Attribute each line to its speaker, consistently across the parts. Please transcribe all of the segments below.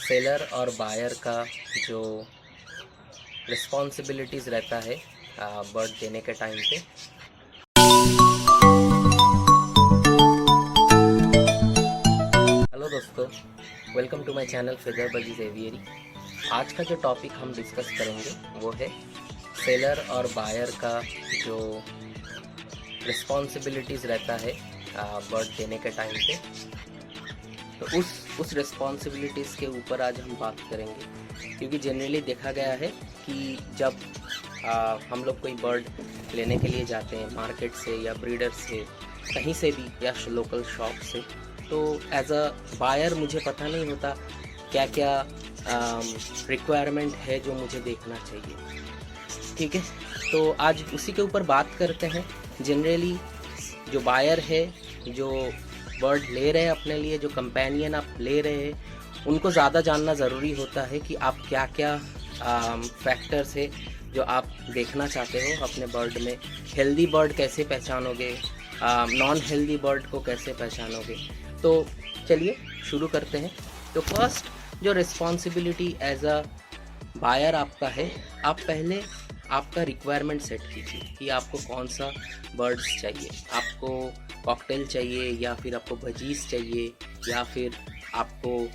Speaker 1: Seller और buyer का जो रिस्पॉन्सिबिलिटीज़ रहता है बर्ड देने के टाइम पे। हेलो दोस्तों, welcome to my channel feather budgies aviary. आज का जो टॉपिक हम डिस्कस करेंगे वो है सेलर और बायर का जो रिस्पॉन्सिबिलिटीज़ रहता है बर्ड देने के टाइम पे। तो उस रिस्पॉन्सिबिलिटीज़ के ऊपर आज हम बात करेंगे, क्योंकि जनरली देखा गया है कि जब हम लोग कोई बर्ड लेने के लिए जाते हैं मार्केट से या ब्रीडर से, कहीं से भी, या लोकल शॉप से, तो एज अ बायर मुझे पता नहीं होता क्या क्या रिक्वायरमेंट है जो मुझे देखना चाहिए। ठीक है, तो आज उसी के ऊपर बात करते हैं। जनरली जो बायर है, जो बर्ड ले रहे हैं अपने लिए, जो कंपेनियन आप ले रहे हैं, उनको ज़्यादा जानना ज़रूरी होता है कि आप क्या क्या फैक्टर्स है जो आप देखना चाहते हो अपने बर्ड में। हेल्दी बर्ड कैसे पहचानोगे, नॉन हेल्दी बर्ड को कैसे पहचानोगे। तो चलिए शुरू करते हैं। तो फर्स्ट जो रिस्पॉन्सिबिलिटी एज अ बायर आपका है, आप पहले आपका रिक्वायरमेंट सेट कीजिए कि आपको कौन सा बर्ड्स चाहिए। आपको कॉकटेल चाहिए, या फिर आपको भजीज चाहिए, या फिर आपको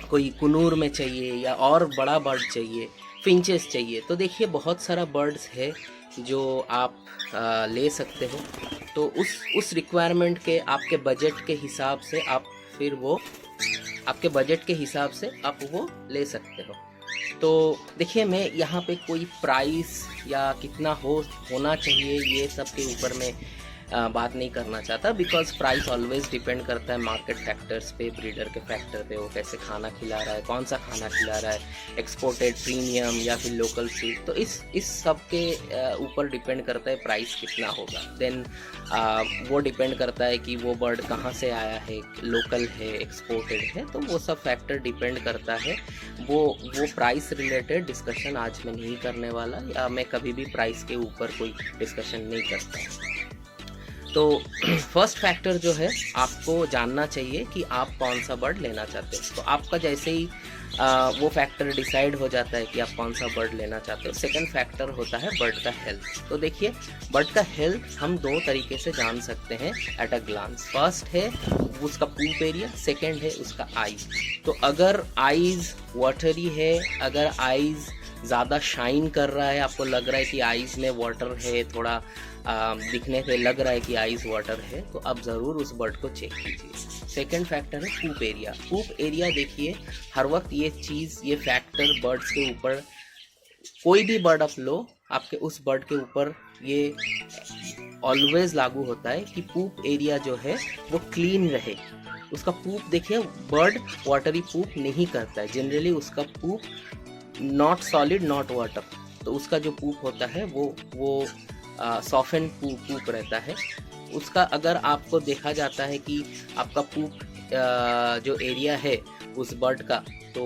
Speaker 1: कोई कुनूर में चाहिए, या और बड़ा बर्ड चाहिए, फिंचेस चाहिए। तो देखिए बहुत सारा बर्ड्स है जो आप ले सकते हो। तो उस रिक्वायरमेंट के, आपके बजट के हिसाब से आप फिर वो आपके बजट के हिसाब से आप वो ले सकते हो। तो देखिए मैं यहाँ पे कोई प्राइस या कितना होना चाहिए ये सब के ऊपर मैं बात नहीं करना चाहता, बिकॉज प्राइस ऑलवेज डिपेंड करता है मार्केट फैक्टर्स पे, ब्रीडर के फैक्टर पे, वो कैसे खाना खिला रहा है, कौन सा खाना खिला रहा है, एक्सपोर्टेड, प्रीमियम या फिर लोकल फीड। तो इस सब के ऊपर डिपेंड करता है प्राइस कितना होगा। देन वो डिपेंड करता है कि वो बर्ड कहाँ से आया है, लोकल है, एक्सपोर्टेड है। तो वो सब फैक्टर डिपेंड करता है। वो प्राइस रिलेटेड डिस्कशन आज मैं नहीं करने वाला, या मैं कभी भी प्राइस के ऊपर कोई डिस्कशन नहीं करता। तो फर्स्ट फैक्टर जो है, आपको जानना चाहिए कि आप कौन सा बर्ड लेना चाहते हो। तो आपका जैसे ही वो फैक्टर डिसाइड हो जाता है कि आप कौन सा बर्ड लेना चाहते हो, सेकंड फैक्टर होता है बर्ड का हेल्थ। तो देखिए बर्ड का हेल्थ हम दो तरीके से जान सकते हैं एट अ ग्लांस। फर्स्ट है उसका पूप एरिया, सेकंड है उसका आईज। तो अगर आईज वाटरी है, अगर आईज ज़्यादा शाइन कर रहा है, आपको लग रहा है कि आईज में वाटर है, थोड़ा दिखने से लग रहा है कि आईज वाटर है, तो आप ज़रूर उस बर्ड को चेक कीजिए। सेकंड फैक्टर है पूप एरिया। पूप एरिया देखिए हर वक्त ये फैक्टर बर्ड्स के ऊपर, कोई भी बर्ड आप लो, आपके उस बर्ड के ऊपर ये ऑलवेज लागू होता है कि पूप एरिया जो है वो क्लीन रहे। उसका पूप देखिए, बर्ड वाटरी पूप नहीं करता है जनरली। उसका पूप नॉट सॉलिड नॉट वाटर, तो उसका जो पूप होता है वो सॉफ्टन पूप रहता है उसका। अगर आपको देखा जाता है कि आपका पूप जो एरिया है उस बर्ड का, तो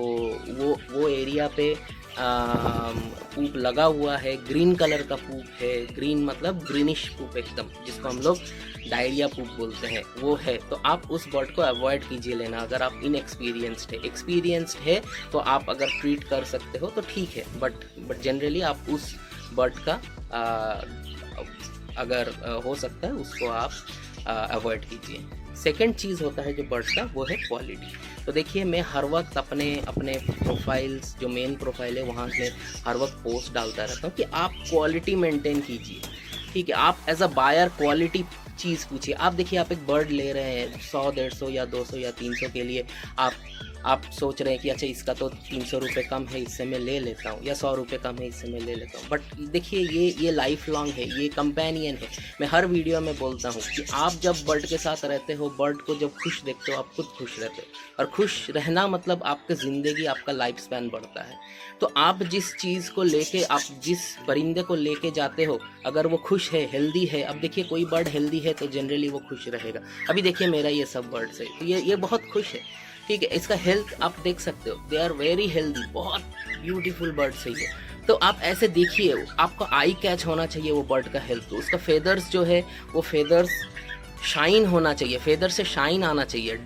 Speaker 1: वो एरिया पे पूप लगा हुआ है, ग्रीन कलर का पूप है, ग्रीन मतलब ग्रीनिश पूप एकदम, जिसको हम लोग डायरिया पूप बोलते हैं, वो है, तो आप उस बर्ड को अवॉइड कीजिए लेना। अगर आप इनएक्सपीरियंस्ड है, एक्सपीरियंस्ड है तो आप अगर ट्रीट कर सकते हो तो ठीक है, बट जनरली आप उस बर्ड का अगर हो सकता है उसको आप अवॉइड कीजिए। सेकंड चीज़ होता है जो बर्ड का, वो है क्वालिटी। तो देखिए मैं हर वक्त अपने प्रोफाइल्स, जो मेन प्रोफाइल है वहाँ से हर वक्त पोस्ट डालता रहता हूँ कि आप क्वालिटी मेंटेन कीजिए। ठीक है, आप एज अ बायर क्वालिटी चीज़ पूछिए। आप देखिए आप एक बर्ड ले रहे हैं 100, 150 या 200 या 300 के लिए, आप सोच रहे हैं कि अच्छा इसका तो 300 रुपये कम है, इससे मैं ले लेता हूँ, या 100 रुपये कम है, इससे मैं ले लेता हूँ। बट देखिए ये लाइफ लॉन्ग है, ये कंपेनियन है। मैं हर वीडियो में बोलता हूँ कि आप जब बर्ड के साथ रहते हो, बर्ड को जब खुश देखते हो, आप खुद खुश रहते हो। और खुश रहना मतलब आपकी ज़िंदगी, आपका लाइफ स्पैन बढ़ता है। तो आप जिस चीज़ को लेके, आप जिस परिंदे को लेके जाते हो, अगर वो खुश है, हेल्दी है, अब देखिए कोई बर्ड हेल्दी है तो जनरली वो खुश रहेगा। अभी देखिए मेरा ये सब बर्ड्स है, तो ये बहुत खुश है। ठीक है, इसका हेल्थ आप देख सकते हो, दे आर वेरी हेल्दी, बहुत ब्यूटीफुल बर्ड्स है ये। तो आप ऐसे देखिए, आपको आई कैच होना चाहिए वो बर्ड का हेल्थ। तो उसका फेदर्स जो है, वो फेदर्स शाइन होना चाहिए, फेदर से शाइन आना चाहिए,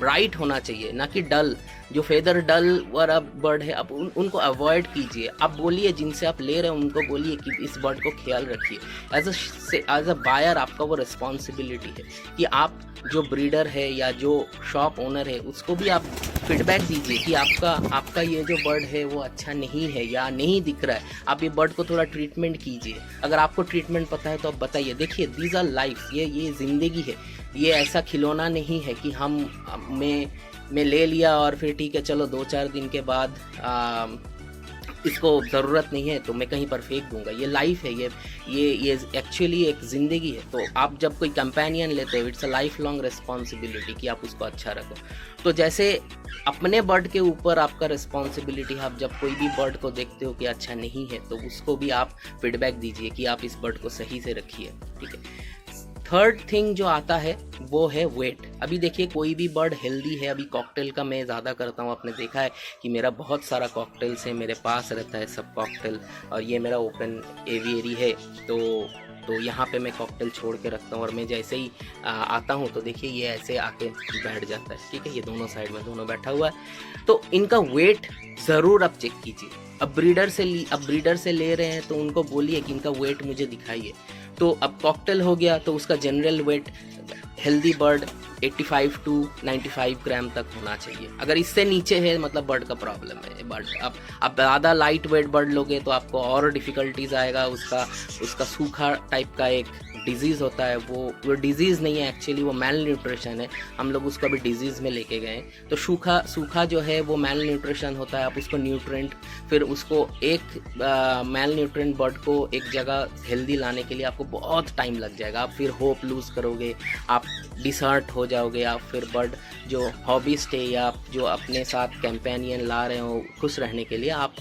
Speaker 1: ब्राइट होना चाहिए, ना कि डल। जो फेदर डल वाला बर्ड है आप उनको अवॉइड कीजिए। आप बोलिए जिनसे आप ले रहे हैं उनको बोलिए कि इस बर्ड को ख्याल रखिए। एज अ बायर आपका वो रिस्पॉन्सिबिलिटी है कि आप जो ब्रीडर है या जो शॉप ओनर है उसको भी आप फीडबैक दीजिए कि आपका ये जो बर्ड है वो अच्छा नहीं है या नहीं दिख रहा है, आप ये बर्ड को थोड़ा ट्रीटमेंट कीजिए। अगर आपको ट्रीटमेंट पता है तो आप बताइए। देखिए दीज आर लाइफ, ये ज़िंदगी है, ये ऐसा खिलौना नहीं है कि मैं ले लिया और फिर ठीक है चलो 2-4 दिन के बाद इसको ज़रूरत नहीं है तो मैं कहीं पर फेंक दूंगा। ये लाइफ है, ये एक्चुअली एक ज़िंदगी है। तो आप जब कोई कंपेनियन लेते हो it's a life long responsibility कि आप उसको अच्छा रखो। तो जैसे अपने बर्ड के ऊपर आपका रिस्पॉन्सिबिलिटी, आप जब कोई भी बर्ड को देखते हो कि अच्छा नहीं है तो उसको भी आप फीडबैक दीजिए कि आप इस बर्ड को सही से रखिए, ठीक है। थर्ड थिंग जो आता है वो है वेट। अभी देखिए कोई भी बर्ड हेल्दी है, अभी कॉकटेल का मैं ज़्यादा करता हूँ, आपने देखा है कि मेरा बहुत सारा कॉकटेल्स है, मेरे पास रहता है सब कॉकटेल, और ये मेरा ओपन एवियरी है। तो यहाँ पे मैं कॉकटेल छोड़ के रखता हूँ और मैं जैसे ही आता हूँ तो देखिए ये ऐसे आके बैठ जाता है, ठीक है। ये दोनों साइड में दोनों बैठा हुआ है। तो इनका वेट ज़रूर आप चेक कीजिए। अब ब्रीडर से ले रहे हैं तो उनको बोलिए कि इनका वेट मुझे दिखाइए। तो अब कॉकटेल हो गया तो उसका general weight healthy bird 85 to 95 gram तक होना चाहिए। अगर इससे नीचे है मतलब बर्ड का प्रॉब्लम है। बर्ड आप ज़्यादा लाइट वेट बर्ड लोगे तो आपको और डिफ़िकल्टीज आएगा। उसका सूखा टाइप का एक डिजीज़ होता है, वो डिजीज़ नहीं है एक्चुअली, वो मेल न्यूट्रिशन है। हम लोग उसको अभी डिजीज़ में लेके गए। तो सूखा जो है वो मेल न्यूट्रिशन होता है। आप उसको न्यूट्रेंट, फिर उसको एक मेल न्यूट्रेंट बर्ड को एक जगह हेल्दी लाने के लिए आपको बहुत टाइम लग जाएगा। आप फिर होप लूज़ करोगे, आप डिसर्ट हो जाओगे, आप फिर बर्ड जो हॉबीस्ट है या जो अपने साथ कंपेनियन ला रहे हो खुश रहने के लिए आप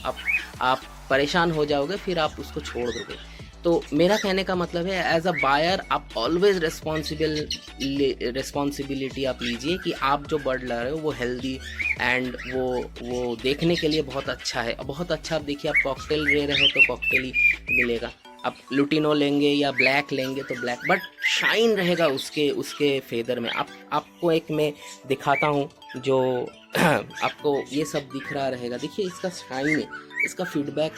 Speaker 1: परेशान हो जाओगे, फिर आप उसको छोड़ दोगे। तो मेरा कहने का मतलब है एज अ बायर आप ऑलवेज रिस्पॉन्सिबिलिटी आप लीजिए कि आप जो बर्ड ला रहे हो वो हेल्दी एंड वो देखने के लिए बहुत अच्छा है। बहुत अच्छा, आप देखिए आप कॉकटेल ले रहे हो तो कॉकटेल ही मिलेगा। आप लुटिनो लेंगे या ब्लैक लेंगे तो ब्लैक, बट शाइन रहेगा उसके फेदर में। आपको एक मैं दिखाता हूँ जो आपको ये सब दिख रहा रहेगा। देखिए इसका शाइन है, इसका फीडबैक,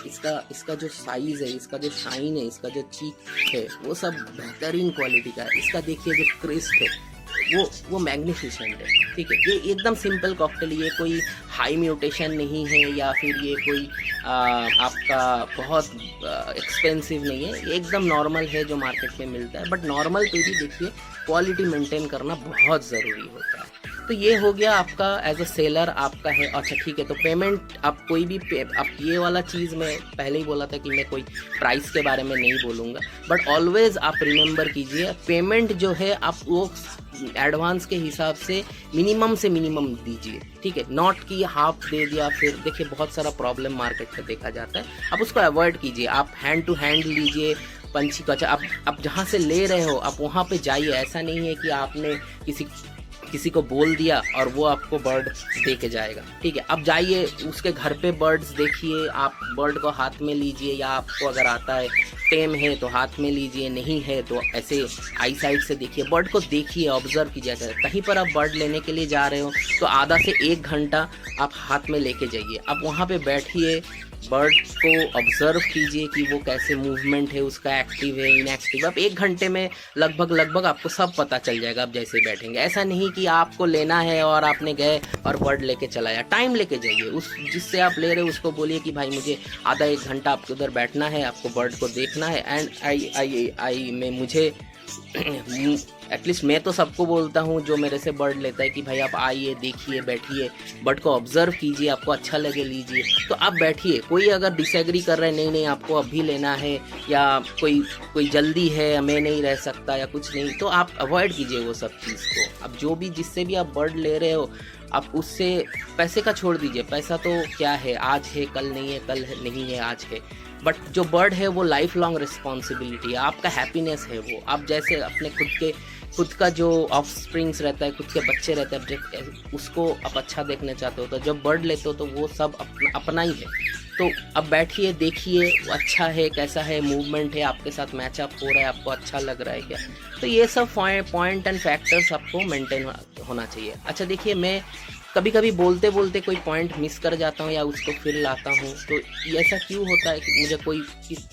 Speaker 1: इसका जो साइज़ है, इसका जो शाइन है, इसका जो चीक है वो सब बेहतरीन क्वालिटी का है। इसका देखिए जो क्रिस्प है वो मैग्निफिसेंट है, ठीक है। ये एकदम सिंपल कॉकटेल, ये कोई हाई म्यूटेशन नहीं है या फिर ये कोई आपका बहुत एक्सपेंसिव नहीं है। ये एकदम नॉर्मल है जो मार्केट में मिलता है। बट नॉर्मल पे भी देखिए क्वालिटी मेंटेन करना बहुत ज़रूरी होता है। तो ये हो गया आपका एज अ सेलर आपका है। अच्छा ठीक है, तो पेमेंट आप कोई भी आप ये वाला चीज़ मैं पहले ही बोला था कि मैं कोई प्राइस के बारे में नहीं बोलूँगा, बट ऑलवेज आप रिमेंबर कीजिए पेमेंट जो है आप वो एडवांस के हिसाब से मिनिमम दीजिए, ठीक है। नॉट कि हाफ दे दिया फिर देखिए बहुत सारा प्रॉब्लम मार्केट में देखा जाता है। आप उसको अवॉइड कीजिए, आप हैंड टू हैंड लीजिए पंछी का। आप जहाँ से ले रहे हो आप वहाँ पे जाइए। ऐसा नहीं है कि आपने किसी को बोल दिया और वो आपको बर्ड दे के जाएगा, ठीक है। अब जाइए उसके घर पे बर्ड्स देखिए, आप बर्ड को हाथ में लीजिए, या आपको अगर आता है टेम है तो हाथ में लीजिए, नहीं है तो ऐसे आई साइड से देखिए, बर्ड को देखिए, ऑब्जर्व कीजिए। कहीं पर आप बर्ड लेने के लिए जा रहे हो तो आधा से 1 घंटा आप हाथ में लेके जाइए। आप वहाँ पे बैठिए, बर्ड को ऑब्जर्व कीजिए कि वो कैसे मूवमेंट है उसका, एक्टिव है इनएक्टिव। आप 1 घंटे में लगभग आपको सब पता चल जाएगा आप जैसे बैठेंगे। ऐसा नहीं कि आपको लेना है और आपने गए और बर्ड लेके चलाया। टाइम लेके जाइए, उस जिससे आप ले रहे हो उसको बोलिए कि भाई मुझे आधा 1 घंटा आपके उधर बैठना है, आपको बर्ड को देखना है। एंड मुझे एटलीस्ट मैं तो सबको बोलता हूँ जो मेरे से बर्ड लेता है कि भाई आप आइए, देखिए, बैठिए, बर्ड को ऑब्जर्व कीजिए, आपको अच्छा लगे लीजिए तो आप बैठिए। कोई अगर डिसएग्री कर रहा है, नहीं आपको अभी लेना है या कोई जल्दी है, मैं नहीं रह सकता या कुछ नहीं, तो आप अवॉइड कीजिए वो सब चीज़ को। अब जो भी जिससे भी आप बर्ड ले रहे हो आप उससे पैसे का छोड़ दीजिए। पैसा तो क्या है, आज है कल नहीं है, कल नहीं है आज है, बट जो बर्ड है वो लाइफ लॉन्ग रिस्पॉन्सिबिलिटी है, आपका हैप्पीनेस है वो। आप जैसे अपने खुद का जो ऑफ स्प्रिंग्स रहता है, खुद के बच्चे रहते हैं, उसको आप अच्छा देखना चाहते हो तो जब बर्ड लेते हो तो वो सब अपना ही है। तो अब बैठिए, देखिए अच्छा है, कैसा है, मूवमेंट है, आपके साथ मैचअप हो रहा है, आपको अच्छा लग रहा है क्या। तो ये सब पॉइंट एंड फैक्टर्स आपको मेंटेन होना चाहिए। अच्छा देखिए, मैं कभी कभी बोलते बोलते कोई पॉइंट मिस कर जाता हूँ या उसको फिर लाता हूँ, तो ऐसा क्यों होता है कि मुझे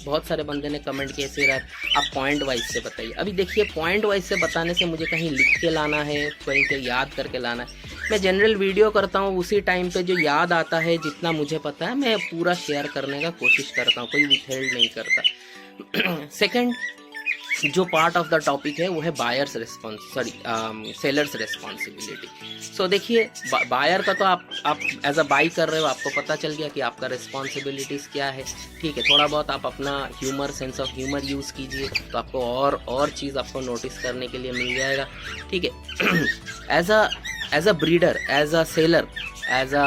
Speaker 1: बहुत सारे बंदे ने कमेंट किए सर आप पॉइंट वाइज से बताइए। अभी देखिए, पॉइंट वाइज से बताने से मुझे कहीं लिख के लाना है, कहीं के याद करके लाना है। मैं जनरल वीडियो करता हूँ, उसी टाइम पे जो याद आता है, जितना मुझे पता है, मैं पूरा शेयर करने का कोशिश करता हूँ, कोई विथहेल्ड नहीं करता। सेकंड जो पार्ट ऑफ द टॉपिक है वो है बायर्स सेलर्स रिस्पॉन्सिबिलिटी। सो देखिए, बायर का तो आप एज अ बाई कर रहे हो, आपको पता चल गया कि आपका रिस्पॉन्सिबिलिटीज़ क्या है। ठीक है, थोड़ा बहुत आप अपना सेंस ऑफ ह्यूमर यूज़ कीजिए, तो आपको और चीज़ आपको नोटिस करने के लिए मिल जाएगा। ठीक है, as a breeder, as a seller, as a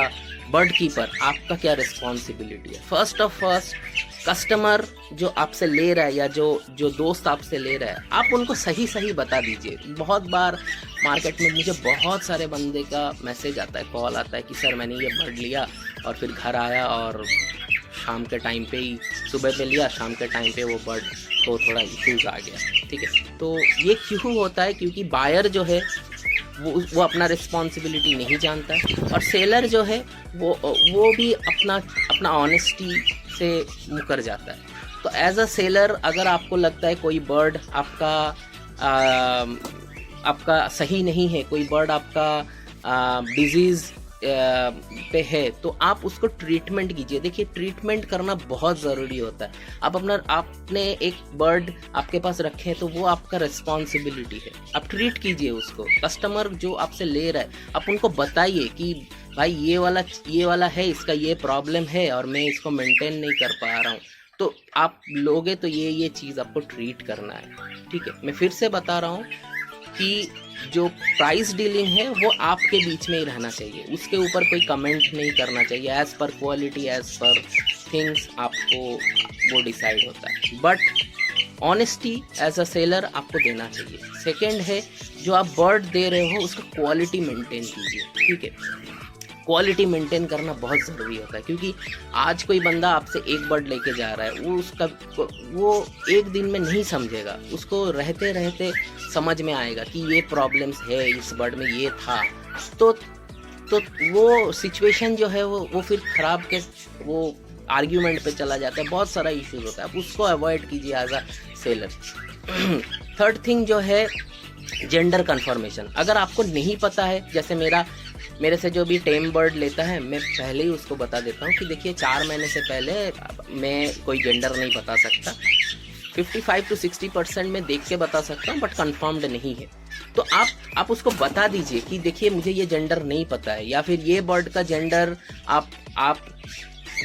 Speaker 1: bird keeper, आपका क्या रिस्पॉन्सिबिलिटी है। फर्स्ट कस्टमर जो आपसे ले रहा है या जो दोस्त आपसे ले रहा है, आप उनको सही बता दीजिए। बहुत बार मार्केट में मुझे बहुत सारे बंदे का मैसेज आता है, कॉल आता है कि सर मैंने ये बर्ड लिया और फिर घर आया और शाम के टाइम पे ही, सुबह पे लिया, शाम के टाइम पे वो बर्ड को थोड़ा इश्यूज आ गया। ठीक है, तो ये क्यों होता है? क्योंकि बायर जो है वो अपना रिस्पॉन्सिबिलिटी नहीं जानता है, और सेलर जो है वो भी अपना ऑनेस्टी से मुकर जाता है। तो एज अ सेलर, अगर आपको लगता है कोई बर्ड आपका सही नहीं है, कोई बर्ड आपका डिजीज़ पे है, तो आप उसको ट्रीटमेंट कीजिए। देखिए, ट्रीटमेंट करना बहुत ज़रूरी होता है। आपने एक बर्ड आपके पास रखे तो वो आपका रिस्पॉन्सिबिलिटी है, आप ट्रीट कीजिए उसको। कस्टमर जो आपसे ले रहा है, आप उनको बताइए कि भाई ये वाला है, इसका ये प्रॉब्लम है और मैं इसको मेंटेन नहीं कर पा रहा हूँ, तो आप लोगे तो ये चीज़ आपको ट्रीट करना है। ठीक है, मैं फिर से बता रहा हूँ कि जो प्राइस डीलिंग है वो आपके बीच में ही रहना चाहिए, उसके ऊपर कोई कमेंट नहीं करना चाहिए। As per quality, as per things आपको वो डिसाइड होता है, but honesty as a seller आपको देना चाहिए। सेकंड है, जो आप बर्ड दे रहे हो उसका क्वालिटी मेंटेन कीजिए। ठीक है, क्वालिटी मेंटेन करना बहुत ज़रूरी होता है, क्योंकि आज कोई बंदा आपसे एक बर्ड लेके जा रहा है, वो एक दिन में नहीं समझेगा, उसको रहते रहते समझ में आएगा कि ये प्रॉब्लम्स है, इस बर्ड में ये था। तो वो सिचुएशन जो है वो फिर ख़राब के वो आर्ग्यूमेंट पे चला जाता है, बहुत सारा इश्यूज होता है। आप उसको अवॉइड कीजिए as a seller. Third thing जो है जेंडर कंफर्मेशन। अगर आपको नहीं पता है, जैसे मेरे से जो भी टेम बर्ड लेता है, मैं पहले ही उसको बता देता हूँ कि देखिए 4 महीने से पहले मैं कोई जेंडर नहीं बता सकता, 55 to 60% में देख के बता सकता हूँ, बट कंफर्म्ड नहीं है। तो आप उसको बता दीजिए कि देखिए मुझे ये जेंडर नहीं पता है, या फिर ये बर्ड का जेंडर आप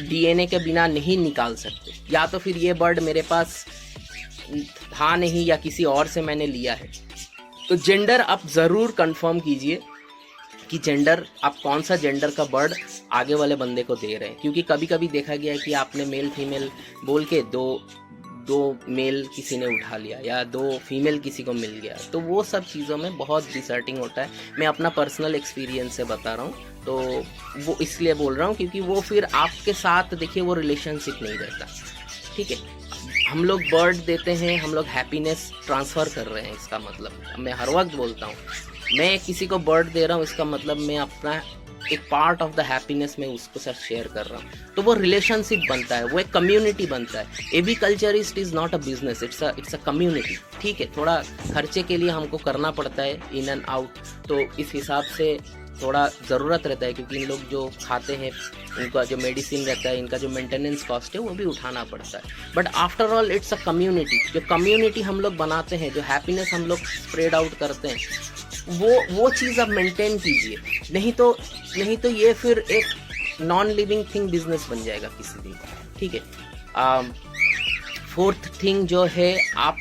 Speaker 1: DNA के बिना नहीं निकाल सकते, या तो फिर ये बर्ड मेरे पास था नहीं या किसी और से मैंने लिया है। तो जेंडर आप ज़रूर कंफर्म कीजिए कि जेंडर, आप कौन सा जेंडर का बर्ड आगे वाले बंदे को दे रहे हैं, क्योंकि कभी कभी देखा गया है कि आपने मेल फीमेल बोल के दो मेल किसी ने उठा लिया या 2 फीमेल किसी को मिल गया, तो वो सब चीज़ों में बहुत डिसर्टिंग होता है। मैं अपना पर्सनल एक्सपीरियंस से बता रहा हूँ, तो वो इसलिए बोल रहा हूँ क्योंकि वो फिर आपके साथ देखिए वो रिलेशनशिप नहीं रहता। ठीक है, हम लोग बर्ड देते हैं, हम लोग हैप्पीनेस ट्रांसफ़र कर रहे हैं, इसका मतलब मैं हर वक्त बोलता हूँ, मैं किसी को बर्ड दे रहा हूँ, इसका मतलब मैं अपना एक पार्ट ऑफ द हैप्पीनेस में उसको साथ शेयर कर रहा हूँ। तो वो रिलेशनशिप बनता है, वो एक कम्युनिटी बनता है। Aviculturist is not a business, it's a community. ठीक है, थोड़ा खर्चे के लिए हमको करना पड़ता है इन एंड आउट, तो इस हिसाब से थोड़ा ज़रूरत रहता है, क्योंकि इन लोग जो खाते हैं उनका जो मेडिसिन रहता है, इनका जो मेंटेनेंस कॉस्ट है वो भी उठाना पड़ता है। But after all it's a community. जो कम्युनिटी हम लोग बनाते हैं, जो हैप्पीनेस हम लोग स्प्रेड आउट करते हैं, वो चीज़ आप मेंटेन कीजिए, नहीं तो ये फिर एक नॉन लिविंग थिंग बिजनेस बन जाएगा किसी दिन। ठीक है, फोर्थ थिंग जो है, आप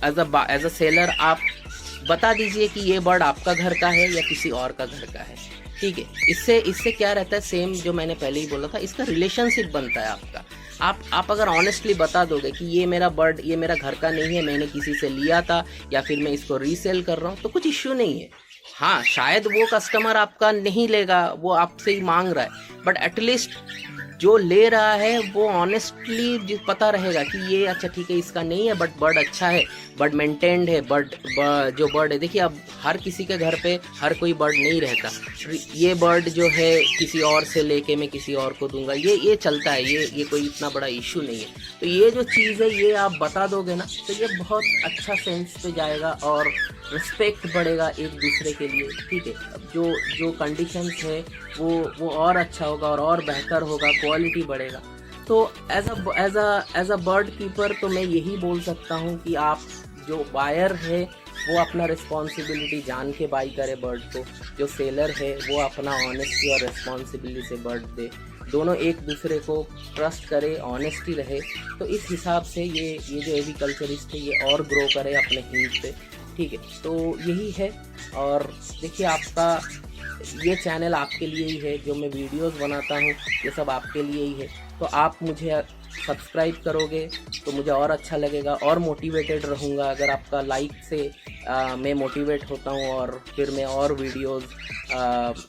Speaker 1: एज अ सेलर आप बता दीजिए कि ये बर्ड आपका घर का है या किसी और का घर का है। ठीक है, इससे क्या रहता है, सेम जो मैंने पहले ही बोला था, इसका रिलेशनशिप बनता है आपका। आप अगर ऑनेस्टली बता दोगे कि ये मेरा बर्ड, ये मेरा घर का नहीं है, मैंने किसी से लिया था या फिर मैं इसको रीसेल कर रहा हूँ, तो कुछ इश्यू नहीं है। हाँ, शायद वो कस्टमर आपका नहीं लेगा, वो आपसे ही मांग रहा है, बट एटलीस्ट जो ले रहा है वो ऑनेस्टली पता रहेगा कि ये अच्छा ठीक है इसका नहीं है, बट बर्ड अच्छा है, बर्ड मेंटेन्ड है, जो बर्ड है, देखिए अब हर किसी के घर पे हर कोई बर्ड नहीं रहता, ये बर्ड जो है किसी और से लेके मैं किसी और को दूंगा, ये चलता है, ये कोई इतना बड़ा इशू नहीं है। तो ये जो चीज़ है ये आप बता दोगे ना तो ये बहुत अच्छा सेंस पे जाएगा और रिस्पेक्ट बढ़ेगा एक दूसरे के लिए, ठीक है। अब जो कंडीशंस है वो और अच्छा होगा और बेहतर होगा, क्वालिटी बढ़ेगा। तो एज अ बर्ड कीपर तो मैं यही बोल सकता हूँ कि आप जो बायर है वो अपना रिस्पॉन्सिबिलिटी जान के बाई करे बर्ड को, जो सेलर है वो अपना ऑनेस्टी और रिस्पॉन्सिबिलिटी से बर्ड दे, दोनों एक दूसरे को ट्रस्ट करे, ऑनेस्टी रहे। तो इस हिसाब से ये जो एविकल्चरिस्ट है ये और ग्रो करे अपने फील्ड पे, ठीक है। तो यही है। और देखिए आपका ये चैनल आपके लिए ही है, जो मैं वीडियोस बनाता हूँ ये सब आपके लिए ही है। तो आप मुझे सब्सक्राइब करोगे तो मुझे और अच्छा लगेगा और मोटिवेटेड रहूँगा। अगर आपका लाइक से मैं मोटिवेट होता हूँ और फिर मैं और वीडियोस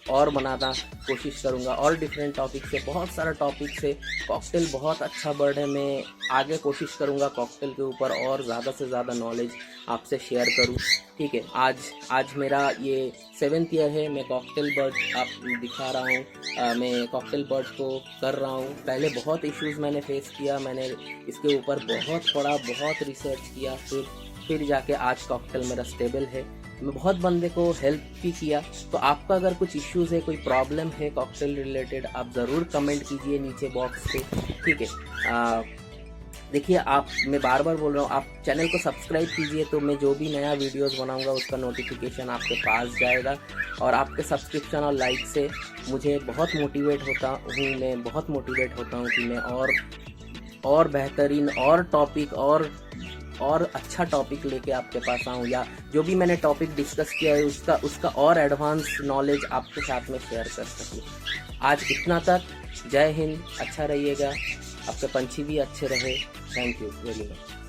Speaker 1: और बनाना कोशिश करूँगा और डिफरेंट टॉपिक से, बहुत सारा टॉपिक से। कॉकटेल बहुत अच्छा बर्ड है, मैं आगे कोशिश करूँगा कॉकटेल के ऊपर और ज़्यादा से ज़्यादा नॉलेज आपसे शेयर करूँ, ठीक है। आज मेरा ये 7th ईयर है, मैं कॉकटेल बर्ड आप दिखा रहा हूँ, मैं कॉकटेल बर्ड को कर रहा हूँ। पहले बहुत इश्यूज़ मैंने फेस किया, मैंने इसके ऊपर बहुत पढ़ा, बहुत रिसर्च किया, फिर जाके आज कॉकटेल मेरा स्टेबल है। मैं बहुत बंदे को हेल्प भी किया। तो आपका अगर कुछ इश्यूज़ है, कोई प्रॉब्लम है कॉकटेल रिलेटेड, आप ज़रूर कमेंट कीजिए नीचे बॉक्स पे, ठीक है। देखिए मैं बार बार बोल रहा हूँ, आप चैनल को सब्सक्राइब कीजिए तो मैं जो भी नया वीडियोस बनाऊंगा उसका नोटिफिकेशन आपके पास जाएगा। और आपके सब्सक्रिप्शन और लाइक से मुझे बहुत मोटिवेट होता हूँ, मैं बहुत मोटिवेट होता हूँ कि मैं और बेहतरीन और टॉपिक और अच्छा टॉपिक लेके आपके पास आऊँ, या जो भी मैंने टॉपिक डिस्कस किया है उसका और एडवांस नॉलेज आपके साथ में शेयर कर सकूँ। आज इतना तक। जय हिंद, अच्छा रहिएगा, आपके पंछी भी अच्छे रहे। Thank you very much.